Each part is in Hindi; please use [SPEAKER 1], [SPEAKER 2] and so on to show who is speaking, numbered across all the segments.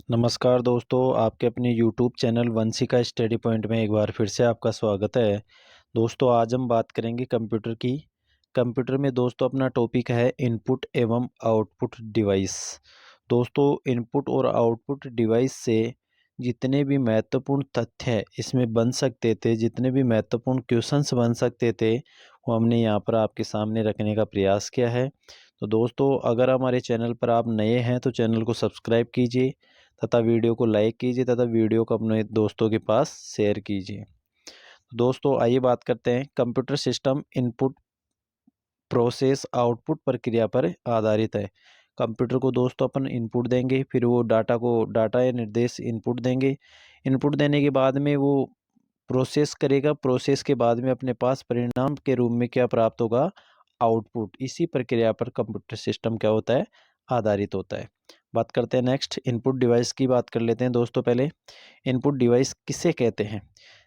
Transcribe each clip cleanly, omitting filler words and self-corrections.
[SPEAKER 1] नमस्कार दोस्तों, आपके अपने YouTube channel Vanshika study point में एक बार फिर से आपका स्वागत है। दोस्तों, आज हम बात करेंगे कंप्यूटर की। कंप्यूटर में दोस्तों अपना टॉपिक है इनपुट एवं आउटपुट डिवाइस। दोस्तों, इनपुट और आउटपुट डिवाइस से जितने भी महत्वपूर्ण तथ्य हैं इसमें बन सकते थे, जितने भी महत्वपूर्ण क्वेश्चंस बन सकते थे, वो हमने यहाँ पर आपके सामने रखने का प्रयास किया है। तो दोस्तों, अगर हमारे चैनल पर आप नए हैं तो चैनल को सब्सक्राइब कीजिए तथा वीडियो को लाइक कीजिए तथा वीडियो को अपने दोस्तों के पास शेयर कीजिए। दोस्तों, आइए बात करते हैं। Computer system input process output प्रक्रिया पर आधारित है। कंप्यूटर को दोस्तों अपन इनपुट देंगे, फिर वो डाटा या निर्देश इनपुट देंगे। इनपुट देने के बाद में वो प्रोसेस करेगा। प्रोसेस के बाद में अपने पास परिणाम के रूप में क्या प्राप्त होगा? आउटपुट। इसी प्रक्रिया पर कंप्यूटर सिस्टम क्या होता है? आधारित होता है। बात करते हैं नेक्स्ट इनपुट डिवाइस की। बात कर लेते हैं दोस्तों। पहले इनपुट डिवाइस किसे कहते हैं?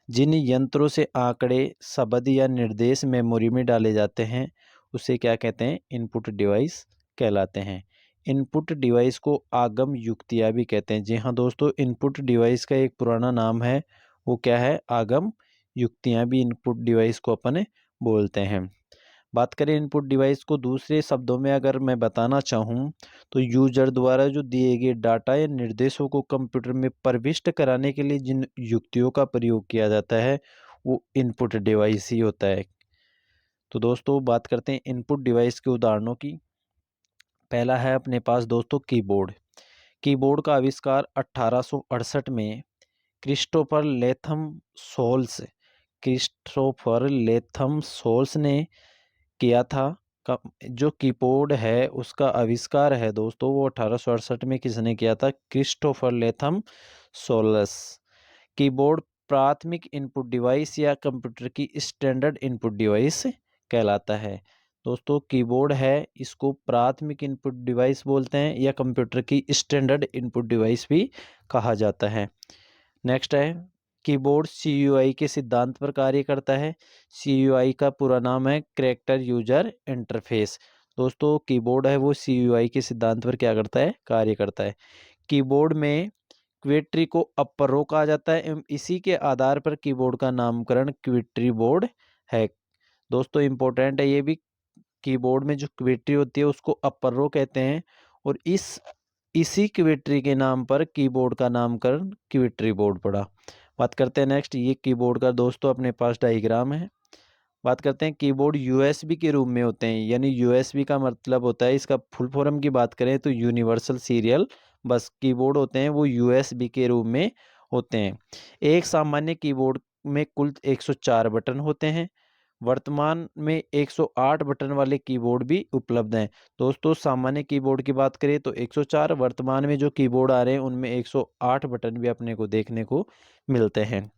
[SPEAKER 1] जिन यंत्रों से आंकड़े, शब्द या निर्देश मेमोरी में डाले जाते हैं उसे क्या कहते हैं? इनपुट डिवाइस कहलाते हैं। इनपुट डिवाइस को आगम युक्तियाँ भी कहते हैं। जी हाँ दोस्तों, इनपुट डिवाइस का एक पुराना नाम है, वो क्या है? आगम युक्तियाँ भी इनपुट डिवाइस को अपन बोलते हैं। बात करें इनपुट डिवाइस को दूसरे शब्दों में अगर मैं बताना चाहूँ तो यूजर द्वारा जो दिए गए डाटा या निर्देशों को कंप्यूटर में प्रविष्ट कराने के लिए जिन युक्तियों का प्रयोग किया जाता है वो इनपुट डिवाइस ही होता है। तो दोस्तों, बात करते हैं इनपुट डिवाइस के उदाहरणों की। पहला है अपने पास दोस्तों कीबोर्ड। कीबोर्ड का आविष्कार 1868 में क्रिस्टोफर लेथम सोल्स ने किया था। जो कीबोर्ड है उसका आविष्कार है दोस्तों वो 1868 में किसने किया था? Christopher Latham Sholes. कीबोर्ड प्राथमिक इनपुट डिवाइस या कंप्यूटर की स्टैंडर्ड इनपुट डिवाइस कहलाता है। दोस्तों, कीबोर्ड है इसको प्राथमिक इनपुट डिवाइस बोलते हैं या कंप्यूटर की स्टैंडर्ड इनपुट डिवाइस भी कहा जाता है। नेक्स्ट है कीबोर्ड CUI के सिद्धांत पर कार्य करता है। CUI का पूरा नाम है कैरेक्टर यूजर इंटरफेस। दोस्तों, कीबोर्ड है वो CUI के सिद्धांत पर क्या करता है? कार्य करता है। कीबोर्ड में क्वेट्री को अपर रो कहा जाता है एवं इसी के आधार पर कीबोर्ड का नामकरण क्विट्री बोर्ड है। दोस्तों, इंपॉर्टेंट है ये भी, कीबोर्ड में जो क्वेट्री होती है उसको अपर रो कहते हैं और इसी क्वेट्री के नाम पर कीबोर्ड का नामकरण क्विट्री बोर्ड पड़ा। बात करते हैं नेक्स्ट, ये कीबोर्ड का दोस्तों अपने पास डायग्राम है। बात करते हैं कीबोर्ड USB के रूप में होते हैं, यानी USB का मतलब होता है, इसका फुल फॉर्म की बात करें तो यूनिवर्सल सीरियल बस कीबोर्ड होते हैं वो USB के रूप में होते हैं। एक सामान्य कीबोर्ड में कुल 104 बटन होते हैं। वर्तमान में 108 बटन वाले कीबोर्ड भी उपलब्ध हैं। दोस्तों, सामान्य कीबोर्ड की बात करें तो 104, वर्तमान में जो कीबोर्ड आ रहे हैं उनमें 108 बटन भी अपने को देखने को मिलते हैं।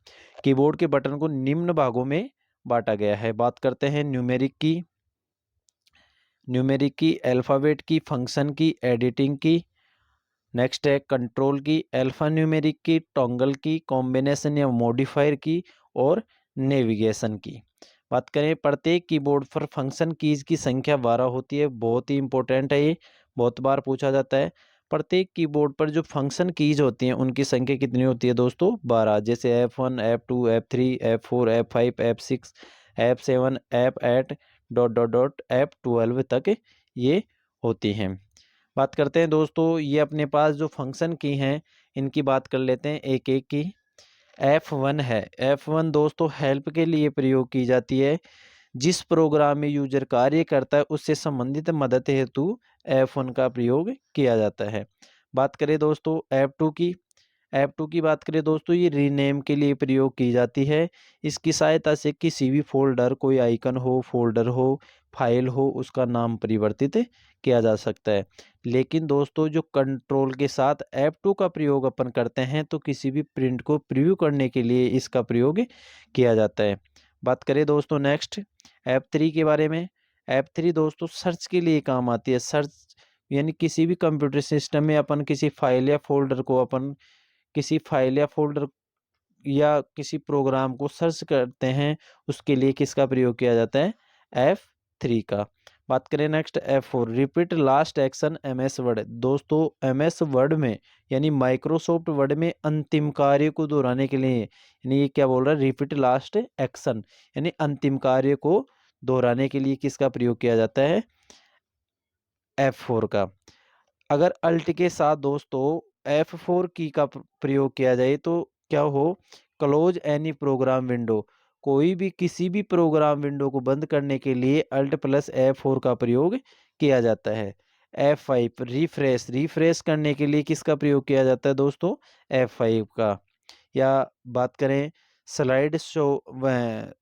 [SPEAKER 1] कीबोर्ड के बटन को निम्न भागों में बांटा गया है। बात करते हैं न्यूमेरिक की, अल्फ़ाबेट की, फंक्शन की, एडिटिंग की। नेक्स्ट है कंट्रोल की, अल्फ़ा न्यूमेरिक की, टॉगल की, कॉम्बिनेशन या मॉडिफायर की और नेविगेशन की। बात करें प्रत्येक कीबोर्ड पर फंक्शन कीज की संख्या 12 होती है। बहुत ही इंपॉर्टेंट है ये, बहुत बार पूछा जाता है। प्रत्येक कीबोर्ड पर जो फंक्शन कीज होती हैं उनकी संख्या कितनी होती है दोस्तों? 12। जैसे F1, F2, F3, F4, F5, F6, F7, F8 dot dot dot F12 तक ये होती हैं। बात करते हैं दोस्तों, ये अपने पास जो फंक्शन की हैं इनकी बात कर लेते हैं एक एक की। F1 है। F1 दोस्तों हेल्प के लिए प्रयोग की जाती है। जिस प्रोग्राम में यूजर कार्य करता है उससे संबंधित मदद हेतु F1 का प्रयोग किया जाता है। बात करें दोस्तों F2 की बात करें दोस्तों, ये रीनेम के लिए प्रयोग की जाती है। इसकी सहायता से किसी भी फोल्डर, कोई आइकन हो, फोल्डर हो, फाइल हो, उसका नाम परिवर्तित किया जा सकता है। लेकिन दोस्तों, जो कंट्रोल के साथ F2 का प्रयोग अपन करते हैं तो किसी भी प्रिंट को प्रीव्यू करने के लिए इसका प्रयोग किया जाता है। बात करें दोस्तों नेक्स्ट F3 के बारे में। F3 दोस्तों सर्च के लिए काम आती है। सर्च यानी किसी भी कंप्यूटर सिस्टम में अपन किसी फाइल या फोल्डर या किसी प्रोग्राम को सर्च करते हैं, उसके लिए किसका प्रयोग किया जाता है? F3 का। बात करें next F4 repeat last action MS word. दोस्तों MS वर्ड में यानी माइक्रोसॉफ्ट वर्ड में अंतिम कार्य को दोहराने के लिए, यानी ये क्या बोल रहा है, रिपीट लास्ट एक्शन यानी अंतिम कार्य को दोहराने के लिए किसका प्रयोग किया जाता है, F4 का। अगर अल्ट के साथ दोस्तों F4 की का प्रयोग किया जाए तो क्या हो, क्लोज एनी प्रोग्राम विंडो, कोई भी किसी भी प्रोग्राम विंडो को बंद करने के लिए अल्ट प्लस F4 का प्रयोग किया जाता है। F5 रिफ्रेश, रिफ्रेश करने के लिए किसका प्रयोग किया जाता है दोस्तों, F5 का। या बात करें slide show,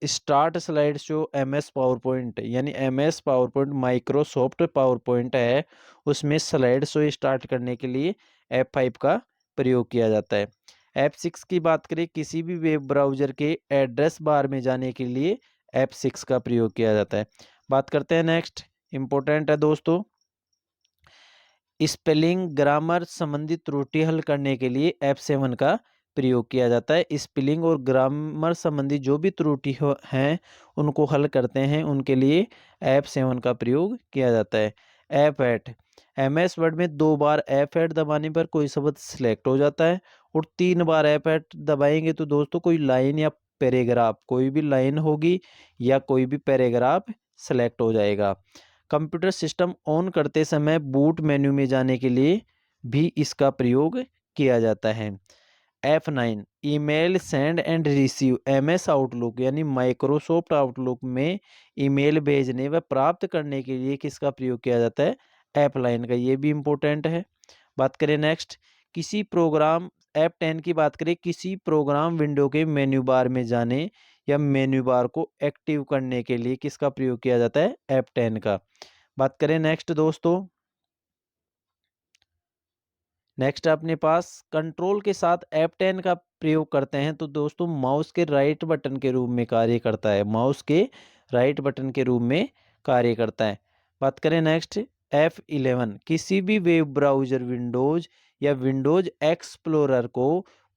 [SPEAKER 1] start slide show MS power point, यानी MS power point Microsoft power point है, उसमें स्लाइड शो स्टार्ट करने के लिए F5 का प्रयोग किया जाता है। F6 की बात करें किसी भी वेब ब्राउज़र के एड्रेस बार में जाने के लिए F6 का प्रयोग किया जाता है। बात करते हैं नेक्स्ट, इम्पोर्टेंट है दोस्तों, स्पेलिंग ग्रामर संबंधी त्रुटि हल करने के लिए F7 का प्रयोग किया जाता है। स्पेलिंग और ग्रामर संबंधी जो भी त्रुटि हैं उनको हल करते हैं, उनके लिए F7 का प्रयोग किया जाता है। F8 MS वर्ड में 2 बार F8 दबाने पर कोई शब्द सिलेक्ट हो जाता है, और 3 बार F8 दबाएंगे तो दोस्तों कोई लाइन या पैराग्राफ, कोई भी लाइन होगी या कोई भी पैराग्राफ सेलेक्ट हो जाएगा। कंप्यूटर सिस्टम ऑन करते समय बूट मेन्यू में जाने के लिए भी इसका प्रयोग किया जाता है। F9 email send and receive MS outlook यानी माइक्रोसॉफ्ट आउटलुक में ईमेल भेजने व प्राप्त करने के लिए किसका प्रयोग किया जाता है, F9 का। ये भी इम्पोर्टेंट है। बात करें नेक्स्ट, किसी प्रोग्राम, F10 की बात करें किसी प्रोग्राम विंडो के मेन्यू बार में जाने या मेन्यू बार को एक्टिव करने के लिए किसका प्रयोग किया जाता है, F10 का। बात करें नेक्स्ट दोस्तों, नेक्स्ट अपने पास कंट्रोल के साथ F10 का प्रयोग करते हैं तो दोस्तों माउस के राइट बटन के रूप में कार्य करता है, माउस के राइट बटन के रूप में कार्य करता है। बात करें नेक्स्ट F11 किसी भी वेब ब्राउज़र विंडोज या विंडोज एक्सप्लोरर को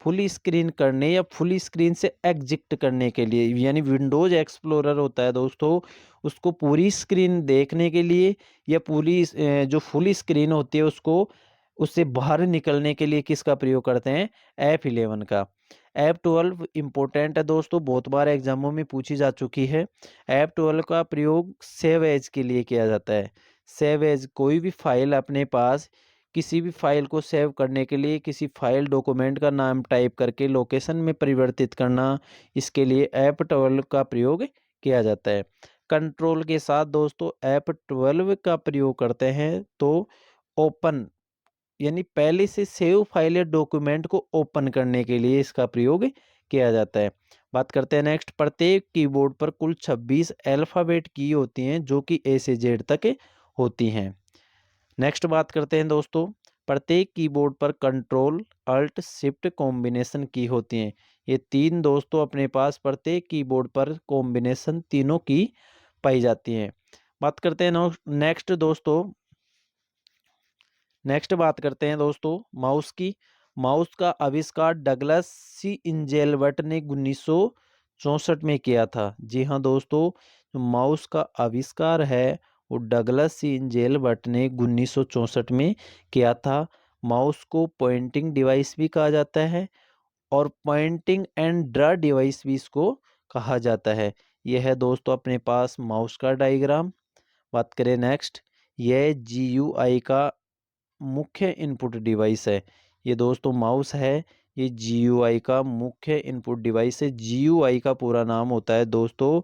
[SPEAKER 1] फुल स्क्रीन करने या फुल स्क्रीन से एग्जिट करने के लिए, यानी विंडोज एक्सप्लोरर होता है दोस्तों, उसको पूरी स्क्रीन देखने के लिए या पूरी जो फुल स्क्रीन होती है उसको, उससे बाहर निकलने के लिए किसका प्रयोग करते हैं, F11 का। F12 इम्पोर्टेंट है दोस्तों, बहुत बार एग्जामों में पूछी जा चुकी है। F12 का प्रयोग सेव एज के लिए किया जाता है। सेव एज कोई भी फाइल अपने पास, किसी भी फाइल को सेव करने के लिए किसी फाइल डॉक्यूमेंट का नाम टाइप करके लोकेशन में परिवर्तित करना, इसके लिए F12 का प्रयोग किया जाता है। कंट्रोल के साथ दोस्तों F12 का प्रयोग करते हैं तो ओपन, यानी पहले से सेव फाइल या डॉक्यूमेंट को ओपन करने के लिए इसका प्रयोग किया जाता है। बात करते हैं नेक्स्ट, प्रत्येक कीबोर्ड पर कुल 26 अल्फ़ाबेट की होती हैं जो कि A से Z तक होती हैं। नेक्स्ट बात करते हैं दोस्तों, प्रत्येक कीबोर्ड पर कंट्रोल अल्ट शिफ्ट कॉम्बिनेशन की होती हैं। ये तीन दोस्तों अपने पास प्रत्येक कीबोर्ड पर कॉम्बिनेशन तीनों की पाई जाती हैं। बात करते हैं नेक्स्ट दोस्तों, नेक्स्ट बात करते हैं दोस्तों माउस की। माउस का आविष्कार डगलस सी इंजेलबर्ट ने 1964 में किया था। जी हाँ दोस्तों, जो माउस का आविष्कार है वो डगलस सी इंजेलबर्ट ने 1964 में किया था। माउस को पॉइंटिंग डिवाइस भी कहा जाता है और पॉइंटिंग एंड ड्रा डिवाइस भी इसको कहा जाता है। यह है दोस्तों अपने पास माउस का डायग्राम। बात करें नेक्स्ट, यह GUI का मुख्य इनपुट डिवाइस है। ये दोस्तों माउस है, ये GUI का मुख्य इनपुट डिवाइस है। GUI का पूरा नाम होता है दोस्तों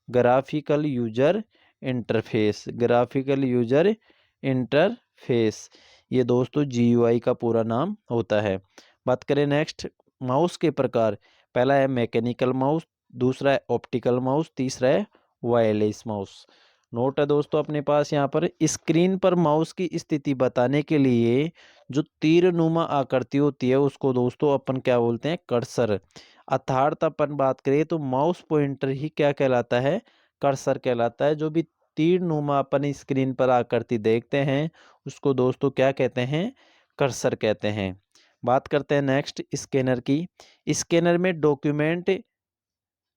[SPEAKER 1] graphical user interface, graphical user interface, ये दोस्तों GUI का पूरा नाम होता है। बात करें नेक्स्ट माउस के प्रकार, पहला है मैकेनिकल माउस, दूसरा है ऑप्टिकल माउस, तीसरा है वायरलेस माउस। नोट है दोस्तों अपने पास यहाँ पर, स्क्रीन पर माउस की स्थिति बताने के लिए जो तीर नुमा आकृति होती है उसको दोस्तों अपन क्या बोलते हैं, कर्सर। अर्थात अपन बात करें तो माउस पॉइंटर ही क्या कहलाता है, कर्सर कहलाता है। जो भी तीर नुमा अपन स्क्रीन पर आकृति देखते हैं उसको दोस्तों क्या कहते हैं, कर्सर कहते हैं। बात करते हैं नेक्स्ट स्कैनर की। स्कैनर में डॉक्यूमेंट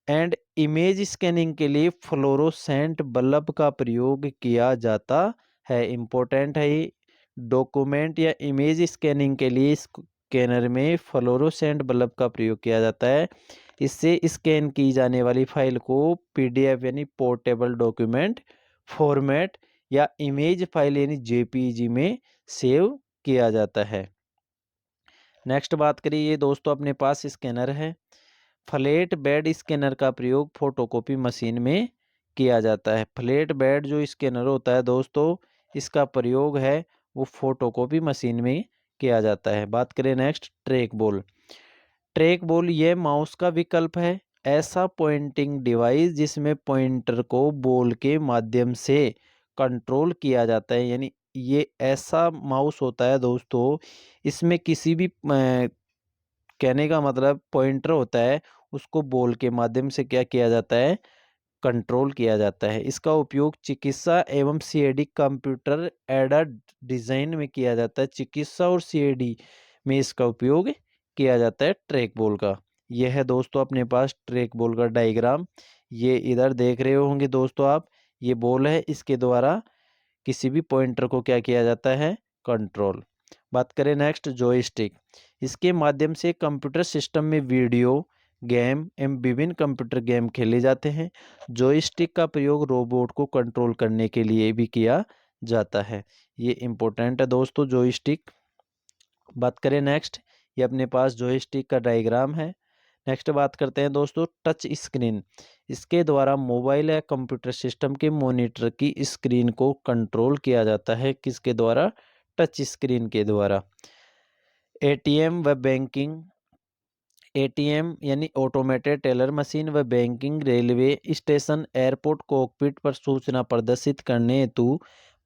[SPEAKER 1] एंड इमेज स्कैनिंग के लिए फ्लोरोसेंट बल्ब का प्रयोग किया जाता है। इम्पोर्टेंट है ये। डॉक्यूमेंट या इमेज स्कैनिंग के लिए स्कैनर में फ्लोरोसेंट बल्ब का प्रयोग किया जाता है। इससे स्कैन की जाने वाली फाइल को पीडीएफ यानी पोर्टेबल डॉक्यूमेंट फॉर्मेट या इमेज फाइल यानी जेपीईजी में सेव किया जाता है। नेक्स्ट बात करिए दोस्तों, अपने पास स्कैनर है। फ्लैट बेड स्कैनर का प्रयोग फोटोकॉपी मशीन में किया जाता है। फ्लैट बेड जो स्कैनर होता है दोस्तों, इसका प्रयोग है वो फोटोकॉपी मशीन में किया जाता है। बात करें next, track ball. Track ball ये माउस का विकल्प है, ऐसा पॉइंटिंग डिवाइस जिसमें पॉइंटर को बॉल के माध्यम से कंट्रोल किया जाता है। यानी ये ऐसा माउस होता है दोस्तों, इसमें किसी भी कहने का मतलब पॉइंटर होता है, उसको बॉल के माध्यम से क्या किया जाता है, कंट्रोल किया जाता है। इसका उपयोग चिकित्सा एवं सीएडी कंप्यूटर एडेड डिजाइन में किया जाता है। चिकित्सा और सीएडी में इसका उपयोग किया जाता है ट्रैक बॉल का। यह है दोस्तों अपने पास ट्रैक बॉल का डायग्राम। ये इधर देख रहे होंगे दोस्तों आप, ये बॉल है, इसके द्वारा किसी भी पॉइंटर को क्या किया जाता है, कंट्रोल। बात करें नेक्स्ट, जॉयस्टिक। इसके माध्यम से कंप्यूटर सिस्टम में वीडियो गेम एवं विभिन्न कंप्यूटर गेम खेले जाते हैं। जॉयस्टिक का प्रयोग रोबोट को कंट्रोल करने के लिए भी किया जाता है। ये इंपॉर्टेंट है दोस्तों, जॉयस्टिक। बात करें नेक्स्ट, ये अपने पास जॉयस्टिक का डायग्राम है। नेक्स्ट बात करते हैं दोस्तों, टच स्क्रीन। इसके द्वारा मोबाइल या कंप्यूटर सिस्टम के मॉनिटर की स्क्रीन को कंट्रोल किया जाता है। किसके द्वारा, टच स्क्रीन के द्वारा। एटीएम व बैंकिंग। एटीएम यानी ऑटोमेटेड टेलर मशीन व banking, railway station, airport cockpit पर सूचना प्रदर्शित करने हेतु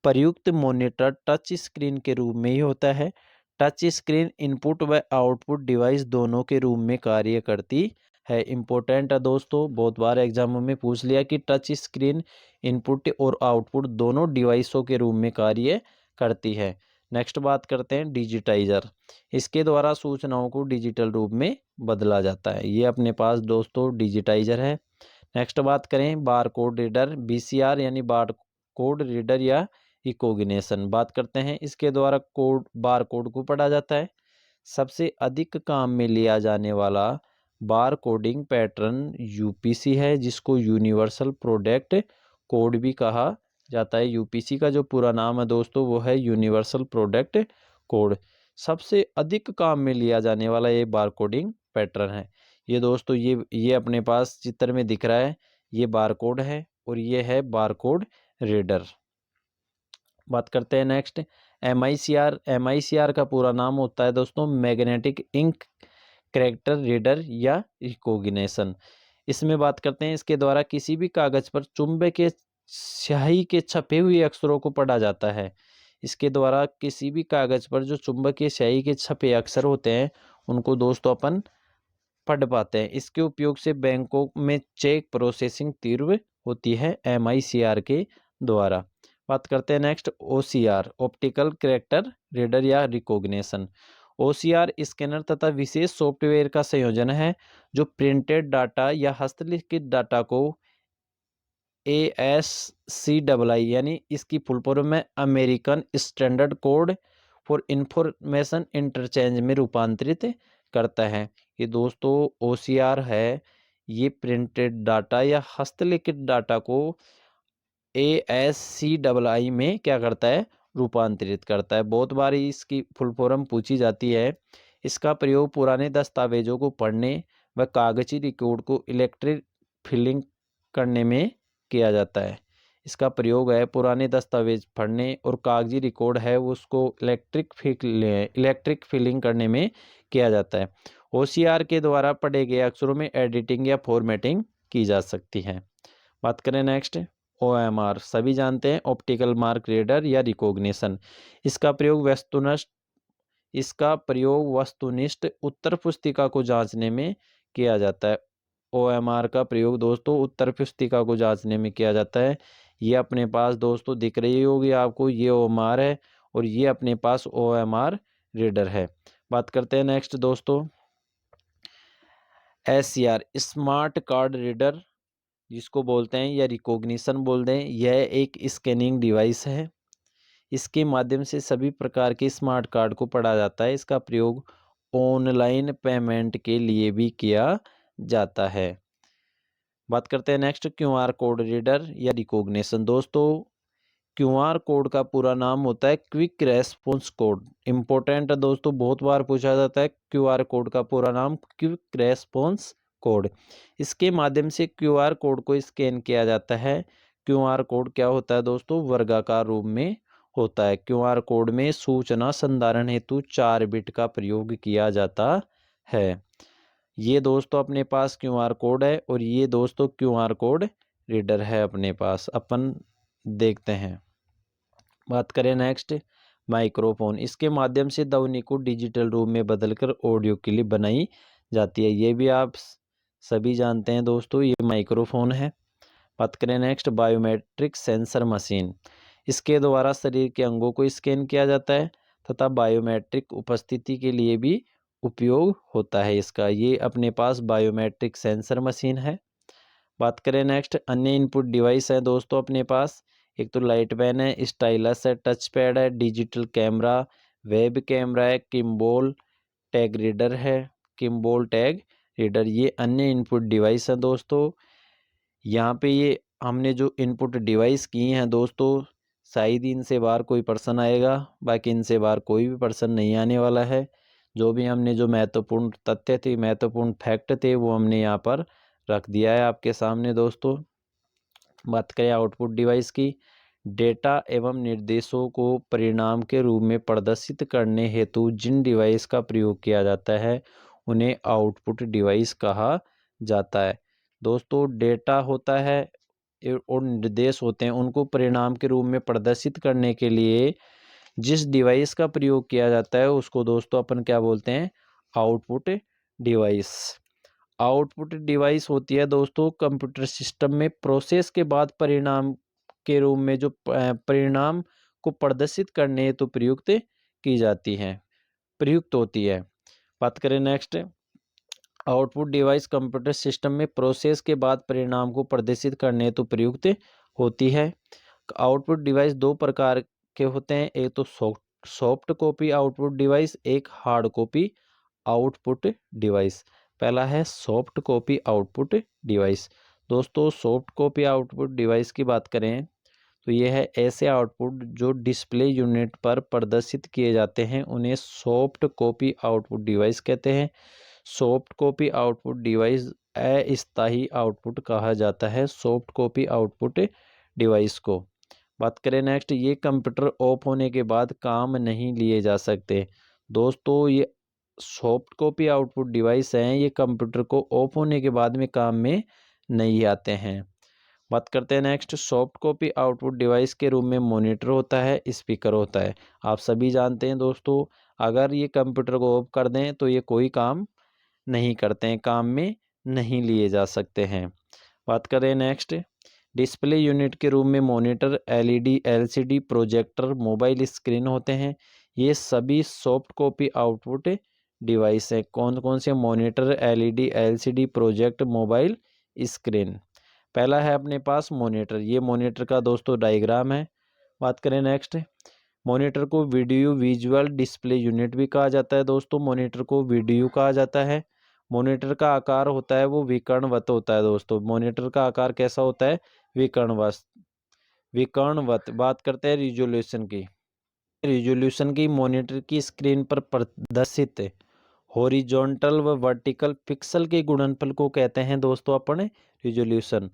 [SPEAKER 1] प्रयुक्त मॉनिटर टच स्क्रीन के रूप में ही होता है। टच स्क्रीन इनपुट व आउटपुट डिवाइस दोनों के रूप में कार्य करती है। इम्पोर्टेंट है दोस्तों, बहुत बार एग्जामों में पूछ लिया कि टच स्क्रीन इनपुट और आउटपुट दोनों डिवाइसों के रूप में कार्य करती है। नेक्स्ट बात करते हैं, डिजिटाइजर। इसके द्वारा सूचनाओं को डिजिटल रूप में बदला जाता है। ये अपने पास दोस्तों डिजिटाइजर है। नेक्स्ट बात करें, बार कोड रीडर, बीसीआर यानी बार कोड रीडर या रिकॉग्निशन। बात करते हैं, इसके द्वारा बार कोड को पढ़ा जाता है। सबसे अधिक काम में लिया जाने वाला बार कोडिंग पैटर्न यूपीसी है, जिसको यूनिवर्सल प्रोडक्ट कोड भी कहा जाता है। यूपीसी का जो पूरा नाम है दोस्तों वो है यूनिवर्सल प्रोडक्ट कोड। सबसे अधिक काम में लिया जाने वाला ये बार कोडिंग पैटर्न है। ये दोस्तों ये अपने पास चित्र में दिख रहा है, ये बार कोड है और ये है बार कोड रीडर। बात करते हैं नेक्स्ट, एमआईसीआर। एमआईसीआर का पूरा नाम होता है दोस्तों मैग्नेटिक इंक कैरेक्टर रीडर या रिकॉग्निशन। इसमें बात करते हैं, इसके द्वारा किसी भी कागज पर चुंबकीय स्याही के छपे हुए अक्षरों को पढ़ा जाता है। इसके द्वारा किसी भी कागज पर जो चुंबकीय स्याही के छपे अक्षर होते हैं उनको दोस्तों अपन पढ़ पाते हैं। इसके उपयोग से बैंकों में चेक प्रोसेसिंग तीव्र होती है एमआईसीआर के द्वारा। बात करते हैं next, OCR, optical character reader या रिकॉग्निशन। ओसीआर स्कैनर तथा विशेष सॉफ्टवेयर का संयोजन है जो प्रिंटेड डाटा या हस्तलिखित डाटा को ASCII यानी इसकी फुल फॉर्म है American standard code for information interchange में रूपांतरित करता है। ये दोस्तों OCR है, ये प्रिंटेड डाटा या हस्तलिखित डाटा को ASCII में क्या करता है, रूपांतरित करता है। बहुत बार इसकी फुल फॉर्म पूछी जाती है। इसका प्रयोग पुराने दस्तावेजों को पढ़ने व कागजी रिकॉर्ड को इलेक्ट्रिक फिलिंग करने में किया जाता है। इसका प्रयोग है पुराने दस्तावेज पढ़ने और कागजी रिकॉर्ड है उसको इलेक्ट्रिक फिलिंग करने में किया जाता है। OCR के द्वारा पढ़े गए अक्षरों में एडिटिंग या फॉर्मेटिंग की जा सकती है। बात करें नेक्स्ट, OMR सभी जानते हैं, ऑप्टिकल मार्क रीडर या रिकॉग्निशन। इसका प्रयोग वस्तुनिष्ठ उत्तर पुस्तिका को जांचने में किया जाता है। OMR का प्रयोग दोस्तों उत्तर पुस्तिका को जांचने में किया जाता है। ये अपने पास दोस्तों दिख रही होगी आपको, ये OMR है और ये अपने पास OMR रीडर है। बात करते हैं नेक्स्ट दोस्तों, SCR स्मार्ट कार्ड रीडर जिसको बोलते हैं या रिकॉग्निशन बोल दें, यह एक स्कैनिंग डिवाइस है। इसके माध्यम से सभी प्रकार के स्मार्ट कार्ड को पढ़ा जाता है। इसका प्रयोग ऑनलाइन पेमेंट के लिए भी किया जाता है। बात करते हैं नेक्स्ट क्यूआर कोड रीडर या रिकॉग्निशन। दोस्तों, क्यूआर कोड का पूरा नाम होता है क्विक रेस्पॉन्स कोड। इंपॉर्टेंट है दोस्तों, बहुत बार पूछा जाता है क्यूआर कोड का पूरा नाम क्विक रेस्पॉन्स कोड। इसके माध्यम से क्यूआर कोड को स्कैन किया जाता है। क्यूआर कोड क्या होता है दोस्तों? वर्गाकार रूप में होता है। क्यूआर कोड में सूचना संधारण हेतु 4 बिट का प्रयोग किया जाता है। ये दोस्तों अपने पास क्यूआर कोड है और ये दोस्तों क्यूआर कोड रीडर है अपने पास। अपन देखते हैं। बात करें नेक्स्ट माइक्रोफोन। इसके माध्यम से ध्वनि को डिजिटल रूप में बदलकर ऑडियो क्लिप बनाई जाती है। ये भी आप सभी जानते हैं दोस्तों, ये माइक्रोफोन है। बात करें नेक्स्ट बायोमेट्रिक सेंसर मशीन। इसके द्वारा शरीर के अंगों को स्कैन किया जाता है तथा बायोमेट्रिक उपस्थिति के लिए भी उपयोग होता है इसका। ये अपने पास बायोमेट्रिक सेंसर मशीन है। बात करें नेक्स्ट अन्य इनपुट डिवाइस है दोस्तों अपने पास। एक तो लाइट पेन है, स्टाइलस है, टच पैड है, डिजिटल कैमरा, वेब कैमरा है, किम्बोल टैग रीडर है। किम्बोल टैग रीडर ये अन्य इनपुट डिवाइस है दोस्तों। यहाँ पे ये हमने जो इनपुट डिवाइस किए हैं दोस्तों, शायद इनसे बाहर कोई पर्सन आएगा, बाकी इनसे बाहर कोई भी पर्सन नहीं आने वाला है। जो भी हमने जो महत्वपूर्ण तथ्य थे, महत्वपूर्ण फैक्ट थे, वो हमने यहाँ पर रख दिया है आपके सामने दोस्तों। बात करें आउटपुट डिवाइस की। डेटा एवं निर्देशों को परिणाम के रूप में प्रदर्शित करने हेतु जिन डिवाइस का प्रयोग किया जाता है उन्हें आउटपुट डिवाइस कहा जाता है। दोस्तों, डेटा होता है और निर्देश होते हैं, उनको परिणाम के रूप में प्रदर्शित करने के लिए जिस डिवाइस का प्रयोग किया जाता है उसको दोस्तों अपन क्या बोलते हैं? Output device. आउटपुट डिवाइस होती है दोस्तों कंप्यूटर सिस्टम में प्रोसेस के बाद परिणाम के रूप में जो परिणाम को प्रदर्शित करने हेतु प्रयुक्त की जाती है, प्रयुक्त होती है। बात करें next output device computer system में प्रोसेस के बाद परिणाम को प्रदर्शित करने हेतु प्रयुक्त होती है। आउटपुट डिवाइस दो प्रकार के होते हैं, एक तो सॉफ्ट कॉपी आउटपुट डिवाइस, एक हार्ड कॉपी आउटपुट डिवाइस। पहला है सॉफ्ट कॉपी आउटपुट डिवाइस। दोस्तों, सॉफ्ट कॉपी आउटपुट डिवाइस की बात करें तो यह है ऐसे आउटपुट जो डिस्प्ले यूनिट पर प्रदर्शित किए जाते हैं, उन्हें सॉफ्ट कॉपी आउटपुट डिवाइस कहते हैं। सॉफ्ट कॉपी आउटपुट डिवाइस अस्थायी आउटपुट कहा जाता है सॉफ्ट कॉपी आउटपुट डिवाइस को। बात करें नेक्स्ट, ये कंप्यूटर ऑफ होने के बाद काम नहीं लिए जा सकते। दोस्तों, ये सॉफ्ट कॉपी आउटपुट डिवाइस हैं, ये कंप्यूटर को ऑफ होने के बाद में काम में नहीं आते हैं। बात करते हैं next soft copy output device के रूप में मॉनिटर होता है, स्पीकर होता है। आप सभी जानते हैं दोस्तों, अगर ये कंप्यूटर को ऑफ कर दें तो ये कोई काम नहीं करते हैं, काम में नहीं लिए जा सकते हैं। बात करें नेक्स्ट डिस्प्ले यूनिट के रूप में monitor, LED, LCD, projector, mobile screen होते हैं। ये सभी सॉफ्ट कॉपी आउटपुट डिवाइस हैं। कौन कौन से? Monitor, LED, LCD, project, mobile screen. पहला है अपने पास मॉनिटर। ये मॉनिटर का दोस्तों डायग्राम है। बात करें नेक्स्ट मॉनिटर को वीडियो विजुअल डिस्प्ले यूनिट भी कहा जाता है। दोस्तों, मॉनिटर को वीडियो कहा जाता है। मॉनिटर का आकार होता है वो विकर्णवत होता है। दोस्तों, मॉनिटर का आकार कैसा होता है? विकर्णवत। विकर्णवत। बात करते हैं रिजोल्यूशन की। रिजोल्यूशन की मॉनिटर की स्क्रीन पर प्रदर्शित हॉरिजॉन्टल व वर्टिकल पिक्सल के गुणनफल को कहते हैं दोस्तों अपन रिजोल्यूशन।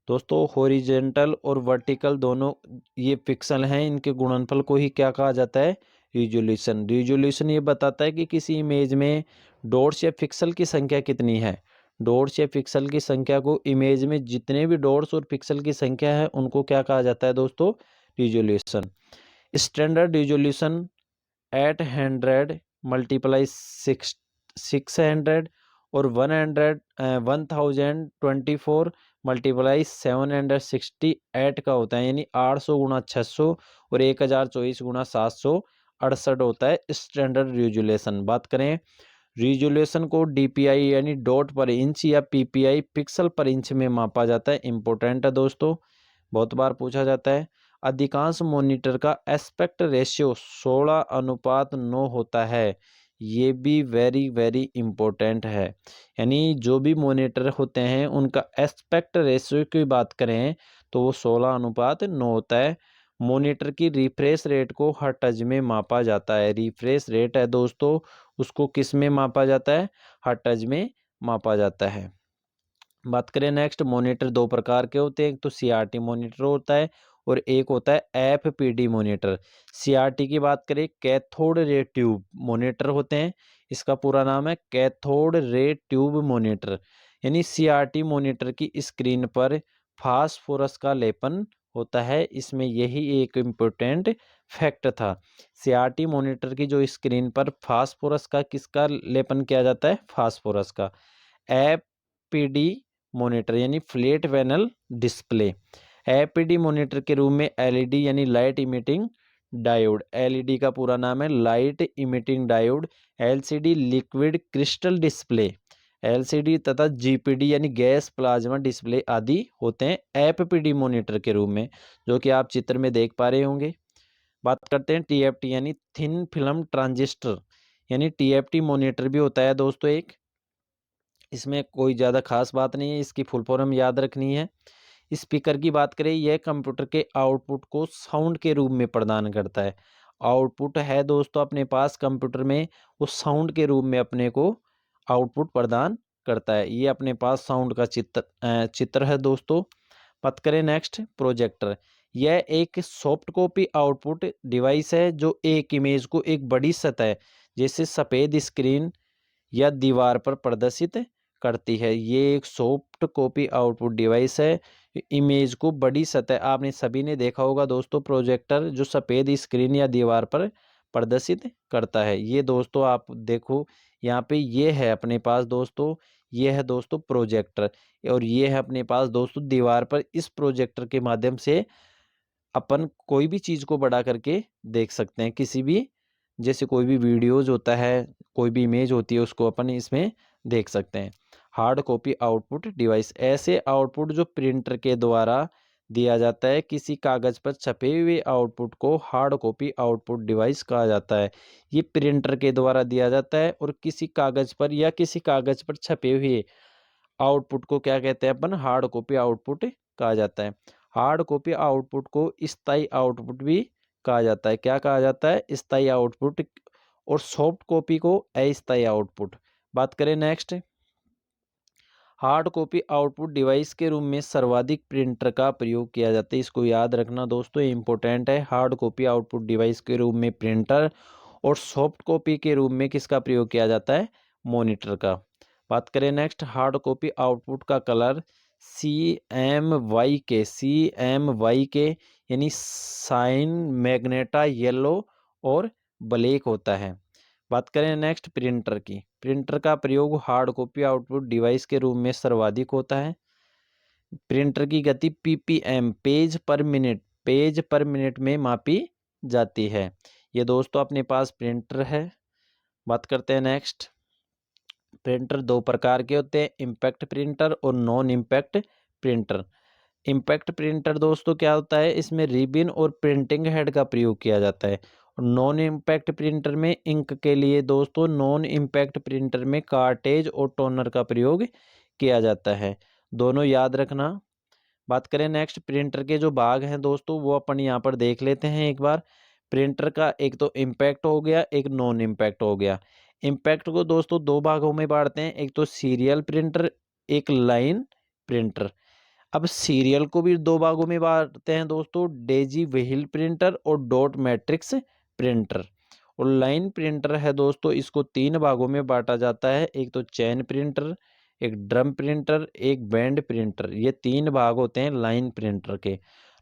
[SPEAKER 1] दोस्तों, हॉरिजॉन्टल और वर्टिकल दोनों ये पिक्सल हैं, इनके गुणनफल को ही क्या कहा जाता है? रिजोल्यूशन। रिजोल्यूशन ये बताता है कि किसी इमेज में डॉट्स या पिक्सल की संख्या कितनी है। डॉट्स या पिक्सल की संख्या को इमेज में जितने भी डॉट्स और पिक्सल की संख्या है उनको क्या कहा जाता है दोस्तों? रिजोल्यूशन। स्टैंडर्ड रिजोल्यूशन 800 मल्टीप्लाई 600 और 1024 मल्टीप्लाई 768 का होता है, यानी 800 गुणा 600 और 1024 गुणा 768 होता है स्टैंडर्ड रिजोल्यूशन। बात करें रिजोल्यूशन को डीपीआई यानी डॉट पर इंच या पीपीआई पिक्सल पर इंच में मापा जाता है। इंपॉर्टेंट है दोस्तों, बहुत बार पूछा जाता है। अधिकांश मॉनिटर का एस्पेक्ट रेशियो 16:9 होता है। ये भी वेरी वेरी इंपॉर्टेंट है। यानी जो भी मॉनिटर होते हैं उनका एस्पेक्ट रेशियो की बात करें तो वो 16:9 होता है। मॉनिटर की रिफ्रेश रेट को हर्ट्ज में मापा जाता है। रिफ्रेश रेट है दोस्तों, उसको किस में मापा जाता है? हर्ट्ज में मापा जाता है। बात करें नेक्स्ट, मॉनिटर दो प्रकार के होते हैं, एक तो सीआरटी मॉनिटर होता है और एक होता है एफपीडी मॉनिटर। सीआरटी की बात करें, कैथोड रे ट्यूब मॉनिटर होते हैं। इसका पूरा नाम है कैथोड रे ट्यूब मॉनिटर। यानी सीआरटी मॉनिटर की स्क्रीन पर फास्फोरस का लेपन होता है। इसमें यही एक इम्पोर्टेंट फैक्ट था। सीआरटी मॉनिटर की जो स्क्रीन पर फास्फोरस का किसका लेपन किया जाता है? फास्फोरस का। एफपीडी मॉनिटर यानी flat panel display. APD monitor के रूम में एलईडी यानी लाइट इमिटिंग डायोड, एलईडी का पूरा नाम है light emitting diode. LCD liquid crystal display, LCD तथा जीपीडी यानी गैस प्लाज्मा डिस्प्ले आदि होते हैं एपीडी मॉनिटर के रूम में, जो कि आप चित्र में देख पा रहे होंगे। बात करते हैं टीएफटी यानी थिन फिल्म ट्रांजिस्टर, यानी टीएफटी मॉनिटर भी होता है दोस्तों एक। इसमें कोई ज़्यादा खास बात नहीं है, इसकी फुल फॉर्म याद रखनी है। स्पीकर की बात करें, यह कंप्यूटर के आउटपुट को साउंड के रूप में प्रदान करता है। आउटपुट है दोस्तों अपने पास कंप्यूटर में, वो साउंड के रूप में अपने को आउटपुट प्रदान करता है। ये अपने पास साउंड का चित्र है दोस्तों। बात करें नेक्स्ट, प्रोजेक्टर। यह एक सॉफ्ट कॉपी आउटपुट डिवाइस है जो एक इमेज को एक बड़ी सतह जैसे सफ़ेद स्क्रीन या दीवार पर प्रदर्शित करती है। ये एक सॉफ्ट कॉपी आउटपुट डिवाइस है। इमेज को बड़ी सतह, आपने सभी ने देखा होगा दोस्तों प्रोजेक्टर जो सफ़ेद स्क्रीन या दीवार पर प्रदर्शित करता है। ये दोस्तों आप देखो यहाँ पे ये है अपने पास दोस्तों, ये है दोस्तों प्रोजेक्टर, और ये है अपने पास दोस्तों दीवार पर। इस प्रोजेक्टर के माध्यम से अपन कोई भी चीज़ को बड़ा करके देख सकते हैं, किसी भी, जैसे कोई भी वीडियोज होता है, कोई भी इमेज होती है, उसको अपन इसमें देख सकते हैं। हार्ड कॉपी आउटपुट डिवाइस, ऐसे आउटपुट जो प्रिंटर के द्वारा दिया जाता है। किसी कागज़ पर छपे हुए आउटपुट को हार्ड कॉपी आउटपुट डिवाइस कहा जाता है। ये प्रिंटर के द्वारा दिया जाता है और किसी कागज़ पर या किसी कागज़ पर छपे हुए आउटपुट को क्या कहते हैं अपन? हार्ड कॉपी आउटपुट कहा जाता है। हार्ड कॉपी आउटपुट को स्थायी आउटपुट भी कहा जाता है। क्या कहा जाता है? स्थायी आउटपुट। और सॉफ्ट कॉपी को अस्थायी आउटपुट। बात करें next, hard copy output device के रूप में सर्वाधिक प्रिंटर का प्रयोग किया जाता है। इसको याद रखना दोस्तों, इंपॉर्टेंट है। हार्ड कॉपी आउटपुट डिवाइस के रूप में प्रिंटर और सॉफ्ट कॉपी के रूप में किसका प्रयोग किया जाता है? मॉनिटर का। बात करें नेक्स्ट, हार्ड कॉपी आउटपुट का कलर CMYK यानी साइन मैग्नेटा येलो और ब्लैक होता है। बात करें नेक्स्ट प्रिंटर की, प्रिंटर का प्रयोग हार्ड कॉपी आउटपुट डिवाइस के रूप में सर्वाधिक होता है। प्रिंटर की गति PPM पेज पर मिनट में मापी जाती है। ये दोस्तों अपने पास प्रिंटर है। बात करते हैं नेक्स्ट, प्रिंटर दो प्रकार के होते हैं, इम्पैक्ट प्रिंटर और non impact printer. Impact printer दोस्तों क्या होता है? इसमें रिबिन और प्रिंटिंग हेड का प्रयोग किया जाता है। और नॉन इम्पैक्ट प्रिंटर में इंक के लिए दोस्तों, नॉन इम्पैक्ट प्रिंटर में कार्टेज और टोनर का प्रयोग किया जाता है। दोनों याद रखना। बात करें नेक्स्ट, प्रिंटर के जो भाग हैं दोस्तों वो अपन यहाँ पर देख लेते हैं एक बार। प्रिंटर का एक तो इम्पैक्ट हो गया, एक नॉन इम्पैक्ट हो गया। इम्पैक्ट को दोस्तों दो भागों में बांटते हैं, एक तो सीरियल प्रिंटर, एक लाइन प्रिंटर। अब सीरियल को भी दो भागों में बांटते हैं दोस्तों, डेजी व्हील प्रिंटर और डॉट मैट्रिक्स प्रिंटर। और लाइन प्रिंटर है दोस्तों, इसको तीन भागों में बांटा जाता है, एक तो चैन प्रिंटर, एक ड्रम प्रिंटर, एक बैंड प्रिंटर। ये तीन भाग होते हैं लाइन प्रिंटर के।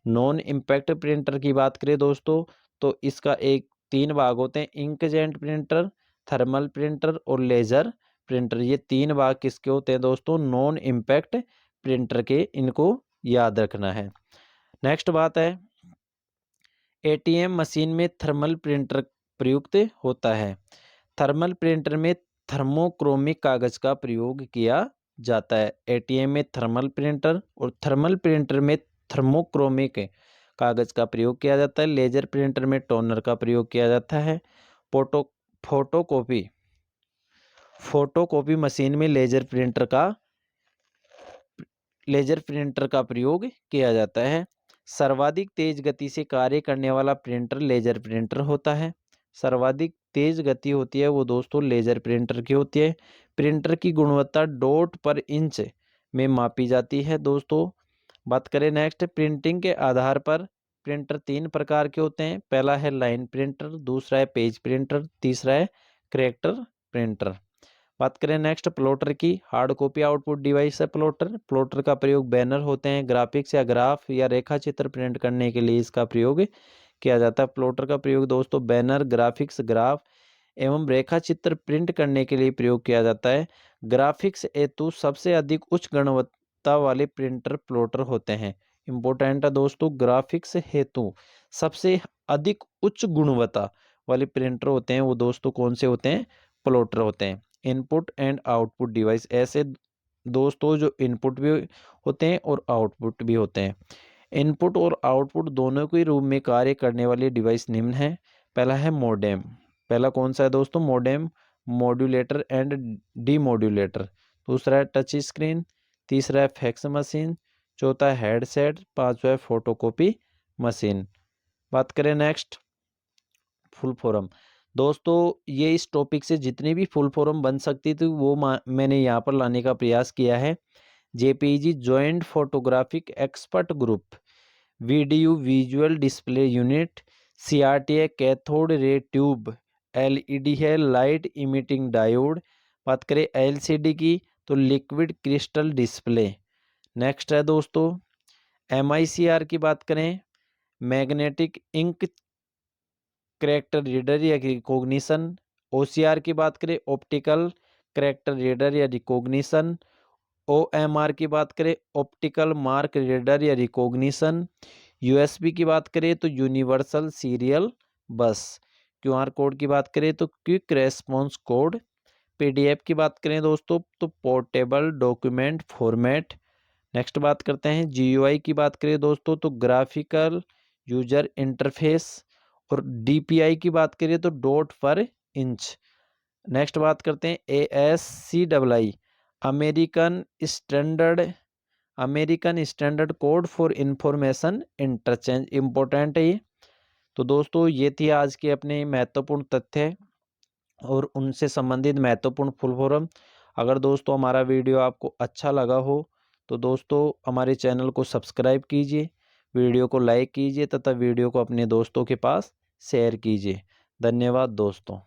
[SPEAKER 1] नॉन इम्पैक्ट प्रिंटर की बात करें दोस्तों तो इसका एक तीन भाग होते हैं, इंकजेट प्रिंटर, थर्मल प्रिंटर और लेजर प्रिंटर। ये तीन भाग किसके होते हैं दोस्तों? नॉन इम्पैक्ट प्रिंटर के। इनको याद रखना है। नेक्स्ट बात है, ATM मशीन में थर्मल प्रिंटर प्रयुक्त होता है। थर्मल प्रिंटर में थर्मोक्रोमिक कागज का प्रयोग किया जाता है। एटीएम में थर्मल प्रिंटर और थर्मल प्रिंटर में थर्मोक्रोमिक कागज का प्रयोग किया जाता है। लेजर प्रिंटर में टोनर का प्रयोग किया जाता है। फोटोकॉपी मशीन में लेजर प्रिंटर का प्रयोग किया जाता है। सर्वाधिक तेज गति से कार्य करने वाला प्रिंटर लेजर प्रिंटर होता है। सर्वाधिक तेज गति होती है वो दोस्तों लेजर प्रिंटर की होती है। प्रिंटर की गुणवत्ता डॉट पर इंच में मापी जाती है दोस्तों। बात करें नेक्स्ट, प्रिंटिंग के आधार पर प्रिंटर 3 प्रकार के होते हैं। पहला है लाइन प्रिंटर, दूसरा है पेज प्रिंटर, तीसरा है कैरेक्टर प्रिंटर। बात करें नेक्स्ट प्लॉटर की, हार्ड कॉपी आउटपुट डिवाइस है प्लॉटर का प्रयोग बैनर होते हैं, ग्राफिक्स या ग्राफ या रेखा चित्र प्रिंट करने के लिए इसका प्रयोग किया जाता है। प्लॉटर का प्रयोग दोस्तों बैनर, ग्राफिक्स, ग्राफ एवं रेखा चित्र प्रिंट करने के लिए प्रयोग किया जाता है। ग्राफिक्स हेतु सबसे अधिक उच्च गुणवत्ता वाले प्रिंटर प्लॉटर होते हैं। इंपॉर्टेंट है दोस्तों, ग्राफिक्स हेतु सबसे अधिक उच्च गुणवत्ता वाले प्रिंटर होते हैं वो दोस्तों कौन से होते हैं? प्लॉटर होते हैं। इनपुट एंड आउटपुट डिवाइस, ऐसे दोस्तों जो इनपुट भी होते हैं और आउटपुट भी होते हैं। इनपुट और आउटपुट दोनों के रूप में कार्य करने वाली डिवाइस निम्न है। पहला है मॉडेम। पहला कौन सा है दोस्तों? Modem, modulator and demodulator. दूसरा है टच स्क्रीन, तीसरा है फैक्स मशीन, चौथा है हेडसेट, पांचवा है फोटोकॉपी मशीन। बात करें नेक्स्ट, फुल फॉर्म। दोस्तों ये इस टॉपिक से जितनी भी फुल फॉर्म बन सकती थी वो मैंने यहाँ पर लाने का प्रयास किया है। JPG joint photographic expert group, video visual display unit, CRT है कैथोड रे ट्यूब, एलईडी है लाइट इमिटिंग डायोड। बात करें एलसीडी की तो लिक्विड क्रिस्टल डिस्प्ले। नेक्स्ट है दोस्तों एमआईसीआर की बात करें, मैग्नेटिक इंक कैरेक्टर रीडर या रिकॉग्निशन। ओसीआर की बात करें ऑप्टिकल कैरेक्टर रीडर या रिकॉग्निशन। ओएमआर की बात करें ऑप्टिकल मार्क रीडर या रिकॉग्निशन। यूएसबी की बात करें तो यूनिवर्सल सीरियल बस। क्यूआर कोड की बात करें तो क्विक रेस्पॉन्स कोड। पीडीएफ की बात करें दोस्तों तो पोर्टेबल डॉक्यूमेंट फॉर्मेट। नेक्स्ट बात करते हैं जीयूआई की बात करें दोस्तों तो ग्राफिकल यूजर इंटरफेस। और डीपीआई की बात करें तो डॉट पर इंच। नेक्स्ट बात करते हैं ASCII, American standard code for information interchange. Important है ये। तो दोस्तों ये थी आज के अपने महत्वपूर्ण तथ्य और उनसे संबंधित महत्वपूर्ण फुल फॉर्म। अगर दोस्तों हमारा वीडियो आपको अच्छा लगा हो तो दोस्तों हमारे चैनल को सब्सक्राइब कीजिए, वीडियो को लाइक कीजिए तथा वीडियो को अपने दोस्तों के पास शेयर कीजिए। धन्यवाद दोस्तों।